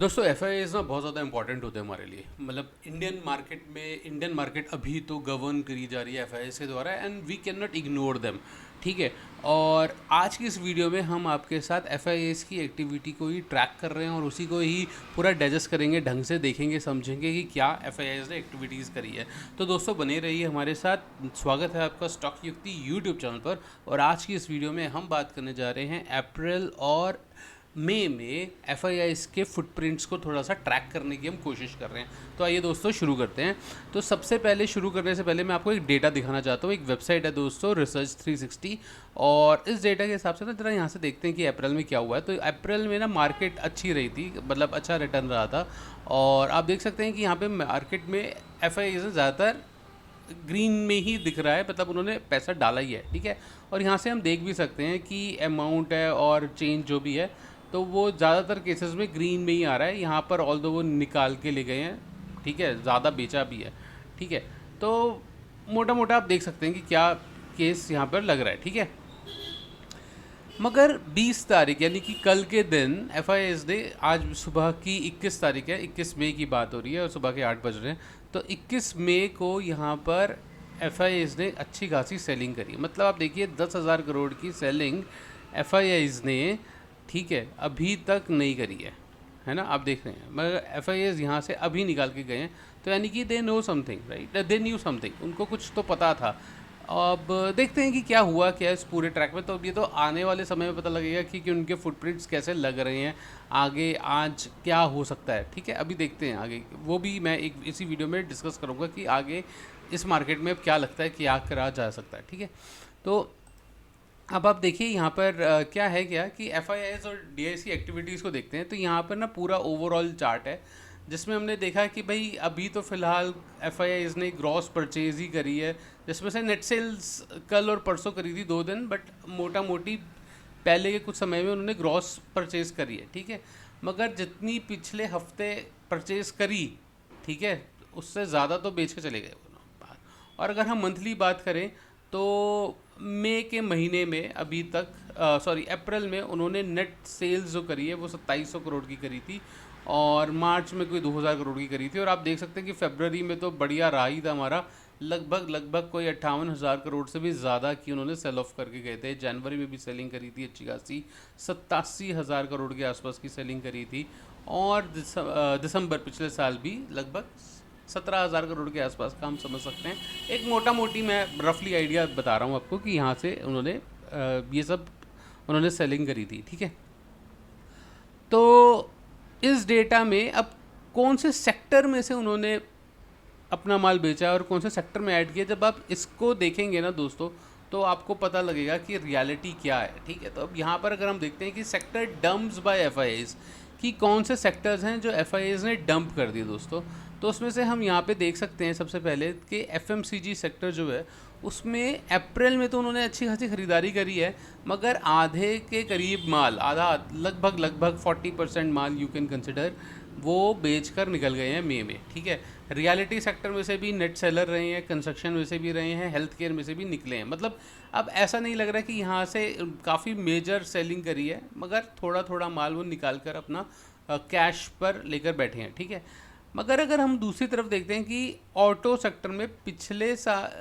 दोस्तों F I ना बहुत ज़्यादा इंपॉर्टेंट होते हैं हमारे लिए। मतलब इंडियन मार्केट अभी तो गवर्न करी जा रही है एफ आई के द्वारा, and we can not ignore them. ठीक है। और आज की इस वीडियो में हम आपके साथ एफ की एक्टिविटी को ही ट्रैक कर रहे हैं और उसी को ही पूरा डाइजेस्ट करेंगे, ढंग से देखेंगे, समझेंगे कि क्या एफ ने एक्टिविटीज़ करी है। तो दोस्तोदोस्तों बने रहिए हमारे साथ। स्वागत है आपका स्टॉक युक्ति यूट्यूब चैनल पर। और आज की इस वीडियो में हम बात करने जा रहे हैं अप्रैल और मई में एफ के फुटप्रिंट्स को थोड़ा सा ट्रैक करने की हम कोशिश कर रहे हैं। तो आइए दोस्तों शुरू करते हैं। तो सबसे पहले शुरू करने से पहले मैं आपको एक डेटा दिखाना चाहता हूँ। एक वेबसाइट है दोस्तों, रिसर्च 360, और इस डेटा के हिसाब से ना जरा यहाँ से देखते हैं कि अप्रैल में क्या हुआ है। तो अप्रैल में ना मार्केट अच्छी रही थी, मतलब अच्छा रिटर्न रहा था। और आप देख सकते हैं कि यहाँ पे मार्केट में एफ से ज़्यादातर ग्रीन में ही दिख रहा है, मतलब उन्होंने पैसा डाला ही है। ठीक है। और यहाँ से हम देख भी सकते हैं कि अमाउंट है और चेंज जो भी है, तो वो ज़्यादातर केसेस में ग्रीन में ही आ रहा है। यहाँ पर ऑल दो वो निकाल के ले गए हैं। ठीक है, ज़्यादा बेचा भी है। ठीक है। तो मोटा मोटा आप देख सकते हैं कि क्या केस यहाँ पर लग रहा है। ठीक है। मगर 20 तारीख यानी कि कल के दिन एफ ने, आज सुबह की 21 तारीख है, 21 मई की बात हो रही है और सुबह के 8 बज रहे हैं। तो 21 मई को यहाँ पर एफ ने अच्छी खासी सेलिंग करी। मतलब आप देखिए 10,000 करोड़ की सेलिंग एफ ने, ठीक है, अभी तक नहीं करी है ना। आप देख रहे हैं मगर एफ यहाँ से अभी निकाल के गए हैं। तो यानी कि they know something, right, they knew something, उनको कुछ तो पता था। अब देखते हैं कि क्या हुआ क्या इस पूरे ट्रैक में। तो ये तो आने वाले समय में पता लगेगा कि उनके फुटप्रिंट्स कैसे लग रहे हैं आगे, आज क्या हो सकता है। ठीक है, अभी देखते हैं आगे। वो भी मैं एक इसी वीडियो में डिस्कस करूँगा कि आगे इस मार्केट में अब क्या लगता है, क्या करा जा सकता है। ठीक है। तो अब आप देखिए यहाँ पर क्या है क्या कि एफ और डी एक्टिविटीज़ को देखते हैं। तो यहाँ पर ना पूरा ओवरऑल चार्ट है, जिसमें हमने देखा कि भाई अभी तो फ़िलहाल एफ ने ग्रॉस परचेज ही करी है, जिसमें से नेट सेल्स कल और परसों करी थी 2 दिन, बट मोटा मोटी पहले के कुछ समय में उन्होंने ग्रॉस परचेज करी है। ठीक है। मगर जितनी पिछले हफ्ते परचेज करी, ठीक है, उससे ज़्यादा तो बेच के चले गए वो लोग। और अगर हम मंथली बात करें तो मई के महीने में अभी तक, सॉरी, अप्रैल में उन्होंने नेट सेल्स जो करी है वो 2700 करोड़ की करी थी, और मार्च में कोई 2000 करोड़ की करी थी। और आप देख सकते हैं कि फरवरी में तो बढ़िया रहा ही था हमारा, लगभग कोई 58,000 करोड़ से भी ज़्यादा की उन्होंने सेल ऑफ करके गए थे। जनवरी में भी सेलिंग करी थी अच्छी खासी, 87,000 करोड़ के आसपास की सेलिंग करी थी। और दिसंबर पिछले साल भी लगभग 17,000 करोड़ के आसपास का हम समझ सकते हैं। एक मोटा मोटी मैं रफली आइडिया बता रहा हूँ आपको कि यहाँ से उन्होंने ये सब उन्होंने सेलिंग करी थी। ठीक है। तो इस डेटा में अब कौन से सेक्टर में से उन्होंने अपना माल बेचा और कौन से सेक्टर में ऐड किया, जब आप इसको देखेंगे ना दोस्तों, तो आपको पता लगेगा कि रियलिटी क्या है। ठीक है। तो अब यहाँ पर अगर हम देखते हैं कि सेक्टर डम्प्स बाय एफ कि कौन से सेक्टर्स हैं जो एफ ने डंप कर दिए दोस्तों, तो उसमें से हम यहाँ पे देख सकते हैं सबसे पहले कि एफएमसीजी सेक्टर जो है उसमें अप्रैल में तो उन्होंने अच्छी खासी खरीदारी करी है, मगर आधे के करीब माल, आधा लगभग 40% माल यू कैन कंसिडर वो बेचकर निकल गए हैं मई में। ठीक है। रियलिटी सेक्टर में से भी नेट सेलर रहे हैं, कंस्ट्रक्शन में से भी रहे हैं, हेल्थ केयर में से भी निकले हैं। मतलब अब ऐसा नहीं लग रहा कि यहाँ से काफ़ी मेजर सेलिंग करी है, मगर थोड़ा थोड़ा माल वो निकाल कर अपना कैश पर लेकर बैठे हैं। ठीक है। मगर अगर हम दूसरी तरफ देखते हैं कि ऑटो सेक्टर में पिछले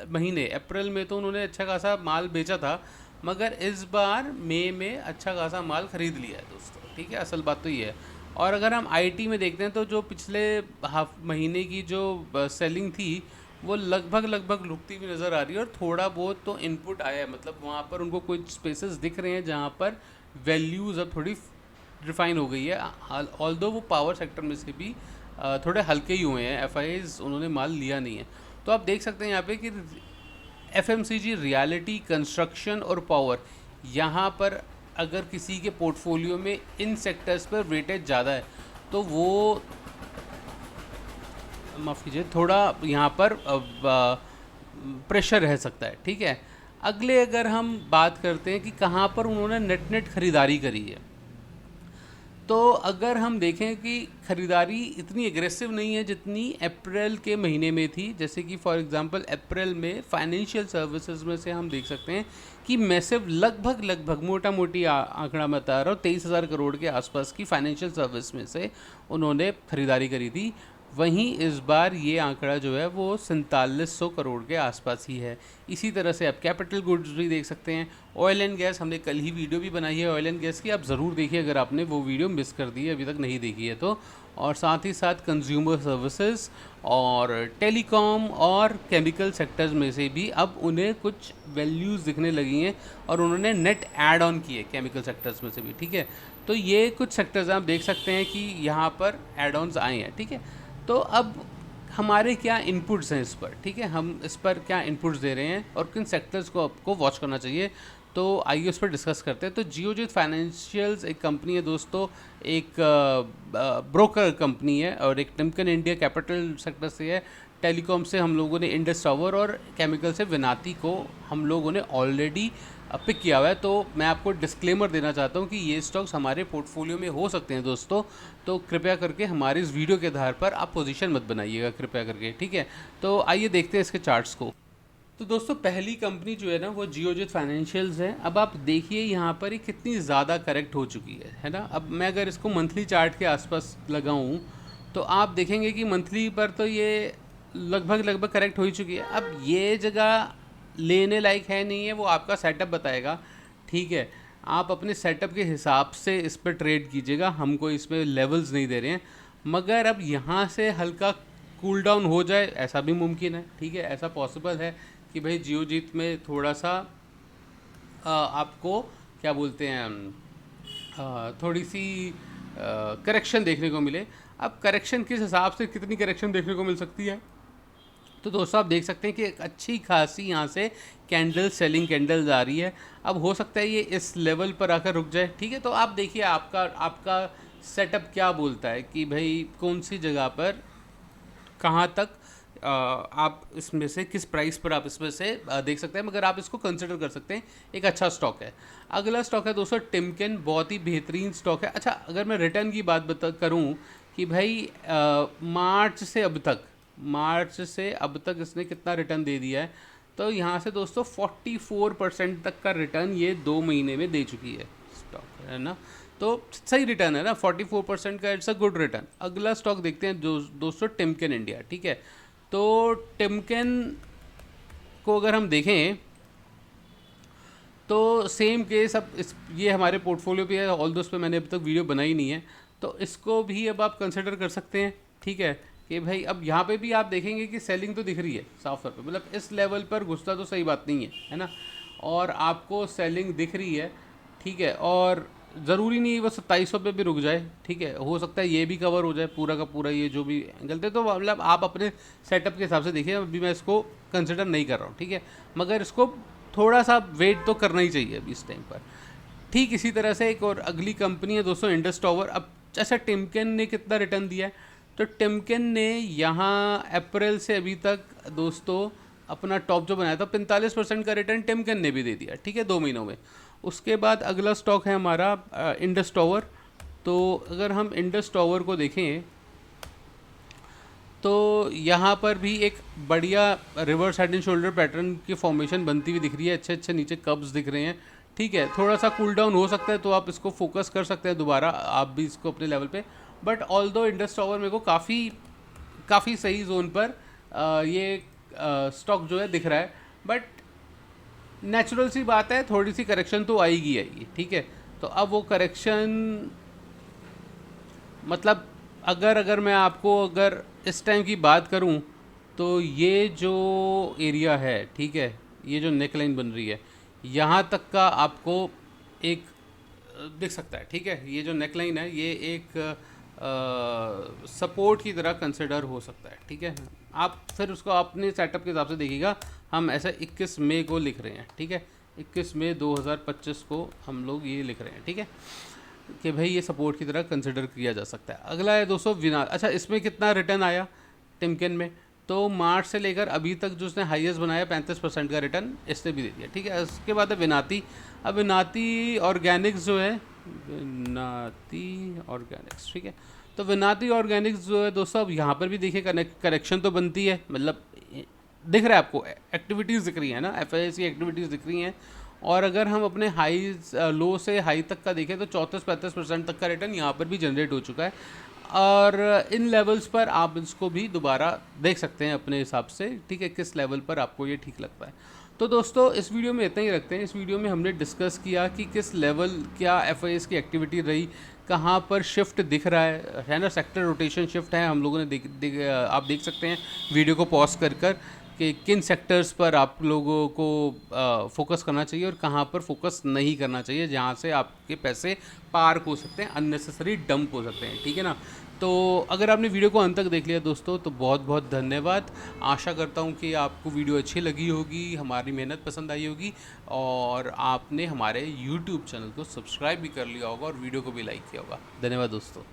महीने अप्रैल में तो उन्होंने अच्छा खासा माल बेचा था, मगर इस बार मई में अच्छा खासा माल खरीद लिया है दोस्तों। ठीक है, असल बात तो ये है। और अगर हम आईटी में देखते हैं तो जो पिछले हाफ महीने की जो सेलिंग थी वो लगभग रुकती हुई नज़र आ रही है, और थोड़ा बहुत तो इनपुट आया है। मतलब वहाँ पर उनको कुछ स्पेसेस दिख रहे हैं जहाँ पर वैल्यूज़ अब थोड़ी रिफाइन हो गई है। ऑल्दो वो पावर सेक्टर में से भी थोड़े हल्के ही हुए हैं, एफ उन्होंने माल लिया नहीं है। तो आप देख सकते हैं यहाँ पे कि एफएमसीजी, रियलिटी, कंस्ट्रक्शन और पावर, यहाँ पर अगर किसी के पोर्टफोलियो में इन सेक्टर्स पर वेटेज ज़्यादा है तो वो, माफ़ कीजिए, थोड़ा यहाँ पर प्रेशर रह सकता है। ठीक है। अगले अगर हम बात करते हैं कि कहाँ पर उन्होंने नेट खरीदारी करी है, तो अगर हम देखें कि ख़रीदारी इतनी एग्रेसिव नहीं है जितनी अप्रैल के महीने में थी, जैसे कि फॉर एग्जांपल अप्रैल में फाइनेंशियल सर्विसेज में से हम देख सकते हैं कि मैसिव लगभग मोटा मोटी आंकड़ा मैं बता रहा हूँ 23,000 करोड़ के आसपास की फाइनेंशियल सर्विस में से उन्होंने ख़रीदारी करी थी। वहीं इस बार ये आंकड़ा जो है वो 4700 करोड़ के आसपास ही है। इसी तरह से आप कैपिटल गुड्स भी देख सकते हैं। ऑयल एंड गैस, हमने कल ही वीडियो भी बनाई है ऑयल एंड गैस की, आप ज़रूर देखिए अगर आपने वो वीडियो मिस कर दी है, अभी तक नहीं देखी है तो। और साथ ही साथ कंज्यूमर सर्विसेज और टेलीकॉम और केमिकल सेक्टर्स में से भी अब उन्हें कुछ वैल्यूज़ दिखने लगी हैं और उन्होंने नेट ऐड ऑन किए केमिकल सेक्टर्स में से भी, ठीक है। तो ये कुछ सेक्टर्स आप देख सकते हैं कि यहाँ पर ऐड ऑन्स आए हैं, ठीक है। तो अब हमारे क्या इनपुट्स हैं इस पर, ठीक है, हम इस पर क्या इनपुट्स दे रहे हैं और किन सेक्टर्स को आपको वॉच करना चाहिए, तो आइए उस पर डिस्कस करते हैं। तो जियोजीत फाइनेंशियल्स एक कंपनी है दोस्तों, एक ब्रोकर कंपनी है और एक टिमकन इंडिया कैपिटल सेक्टर से है। टेलीकॉम से हम लोगों ने इंडस टावर और केमिकल से विनाती को हम लोगों ने ऑलरेडी पिक किया हुआ है। तो मैं आपको डिस्क्लेमर देना चाहता हूँ कि ये स्टॉक्स हमारे पोर्टफोलियो में हो सकते हैं दोस्तों, तो कृपया करके हमारे इस वीडियो के आधार पर आप पोजीशन मत बनाइएगा कृपया करके, ठीक है। तो आइए देखते हैं इसके चार्ट्स को। तो दोस्तों पहली कंपनी जो है ना वो जियोजीत फाइनेंशियल्स है। अब आप देखिए यहाँ पर ये कितनी ज़्यादा करेक्ट हो चुकी है ना। अब मैं अगर इसको मंथली चार्ट के आसपास लगाऊँ तो आप देखेंगे कि मंथली पर तो ये लगभग करेक्ट हो ही चुकी है। अब ये जगह लेने लायक है नहीं है, वो आपका सेटअप बताएगा, ठीक है। आप अपने सेटअप के हिसाब से इस पर ट्रेड कीजिएगा, हमको इसमें लेवल्स नहीं दे रहे हैं। मगर अब यहाँ से हल्का कूल डाउन हो जाए ऐसा भी मुमकिन है, ठीक है। ऐसा पॉसिबल है कि भाई जियोजीत में थोड़ा सा आपको क्या बोलते हैं थोड़ी सी करेक्शन देखने को मिले। अब करेक्शन किस हिसाब से कितनी करेक्शन देखने को मिल सकती है, तो दोस्तों आप देख सकते हैं कि एक अच्छी खासी यहाँ से कैंडल सेलिंग कैंडल्स आ रही है। अब हो सकता है ये इस लेवल पर आकर रुक जाए, ठीक है। तो आप देखिए आपका सेटअप क्या बोलता है कि भाई कौन सी जगह पर कहाँ तक आप इसमें से किस प्राइस पर आप इसमें से देख सकते हैं। मगर आप इसको कंसिडर कर सकते हैं, एक अच्छा स्टॉक है। अगला स्टॉक है दोस्तों टिमकेन, बहुत ही बेहतरीन स्टॉक है। अच्छा, अगर मैं रिटर्न की बात करूँ कि भाई मार्च से अब तक इसने कितना रिटर्न दे दिया है, तो यहाँ से दोस्तों 44% तक का रिटर्न ये 2 महीने में दे चुकी है स्टॉक, है ना। तो सही रिटर्न है ना, 44% का, इट्स अ गुड रिटर्न। अगला स्टॉक देखते हैं दोस्तों टिमकेन इंडिया, ठीक है। तो टिमकेन को अगर हम देखें तो सेम केस, अब ये हमारे पोर्टफोलियो पे है, ऑल दोस्त पे मैंने अभी तक वीडियो बनाई नहीं है, तो इसको भी अब आप कंसिडर कर सकते हैं, ठीक है। कि भाई अब यहाँ पे भी आप देखेंगे कि सेलिंग तो दिख रही है साफ तौर पे, मतलब इस लेवल पर घुसना तो सही बात नहीं है ना। और आपको सेलिंग दिख रही है, ठीक है। और ज़रूरी नहीं वो 2700 पे भी रुक जाए, ठीक है। हो सकता है ये भी कवर हो जाए पूरा का पूरा, ये जो भी एंगल थे। तो मतलब आप अपने सेटअप के हिसाब से देखिए, अभी मैं इसको कंसिडर नहीं कर रहा हूँ, ठीक है। मगर इसको थोड़ा सा वेट तो करना ही चाहिए अभी इस टाइम पर। ठीक इसी तरह से एक और अगली कंपनी है दोस्तों इंडस टावर। अब अच्छा, टिमकेन ने कितना रिटर्न दिया है, तो टिमकेन ने यहाँ अप्रैल से अभी तक दोस्तों अपना टॉप जो बनाया था 45% का रिटर्न टिमकेन ने भी दे दिया, ठीक है, 2 महीनों में। उसके बाद अगला स्टॉक है हमारा इंडस टावर। तो अगर हम इंडस टावर को देखें तो यहाँ पर भी एक बढ़िया reverse head and shoulder pattern की फॉर्मेशन बनती हुई दिख रही है, अच्छे नीचे कब्स दिख रहे हैं, ठीक है। थोड़ा सा कूल डाउन हो सकता है तो आप इसको फोकस कर सकते हैं दोबारा, आप भी इसको अपने लेवल पे। बट ऑल दो इंडस टावर मेरे को काफ़ी सही जोन पर ये स्टॉक जो है दिख रहा है। बट नेचुरल सी बात है, थोड़ी सी करेक्शन तो आएगी, ठीक है। तो अब वो करेक्शन मतलब अगर मैं आपको अगर इस टाइम की बात करूं तो ये जो एरिया है, ठीक है, ये जो नेक लाइन बन रही है यहाँ तक का आपको एक दिख सकता है, ठीक है। ये जो नेक लाइन है ये एक सपोर्ट की तरह कंसिडर हो सकता है, ठीक है। आप फिर उसको अपने सेटअप के हिसाब से देखिएगा। हम ऐसा 21 मई को लिख रहे हैं, ठीक है, 21 मई 2025 को हम लोग ये लिख रहे हैं, ठीक है, कि भाई ये सपोर्ट की तरह कंसिडर किया जा सकता है। अगला है दोस्तों विनात। अच्छा, इसमें कितना रिटर्न आया टिमकेन में, तो मार्च से लेकर अभी तक जो उसने हाईएस्ट बनाया 35% का रिटर्न इसने भी दे दिया, ठीक है। उसके बाद है विनाती। अब विनाती ऑर्गेनिक्स जो है विनाती ऑर्गेनिक्स, ठीक है। तो विनाती ऑर्गेनिक्स जो है दोस्तों, अब यहाँ पर भी देखिए करेक्शन तो बनती है, मतलब दिख रहा है आपको, एक्टिविटीज़ दिख रही है ना, एफ की एक्टिविटीज़ दिख रही हैं। और अगर हम अपने हाई लो से हाई तक का देखें तो 34-35% तक का रिटर्न यहाँ पर भी जनरेट हो चुका है। और इन लेवल्स पर आप इसको भी दोबारा देख सकते हैं अपने हिसाब से, ठीक है, किस लेवल पर आपको ये ठीक लगता है। तो दोस्तों इस वीडियो में इतना ही रखते हैं। इस वीडियो में हमने डिस्कस किया कि किस लेवल क्या एफ की एक्टिविटी रही, कहाँ पर शिफ्ट दिख रहा है ना, सेक्टर रोटेशन शिफ्ट है हम लोगों ने आप देख सकते हैं वीडियो को पॉज कर कि किन सेक्टर्स पर आप लोगों को फोकस करना चाहिए और कहाँ पर फोकस नहीं करना चाहिए, जहाँ से आपके पैसे पार्क हो सकते हैं, अननेसेसरी डंप हो सकते हैं, ठीक है ना। तो अगर आपने वीडियो को अंत तक देख लिया दोस्तों तो बहुत बहुत धन्यवाद। आशा करता हूँ कि आपको वीडियो अच्छी लगी होगी, हमारी मेहनत पसंद आई होगी और आपने हमारे YouTube चैनल को सब्सक्राइब भी कर लिया होगा और वीडियो को भी लाइक किया होगा। धन्यवाद दोस्तों।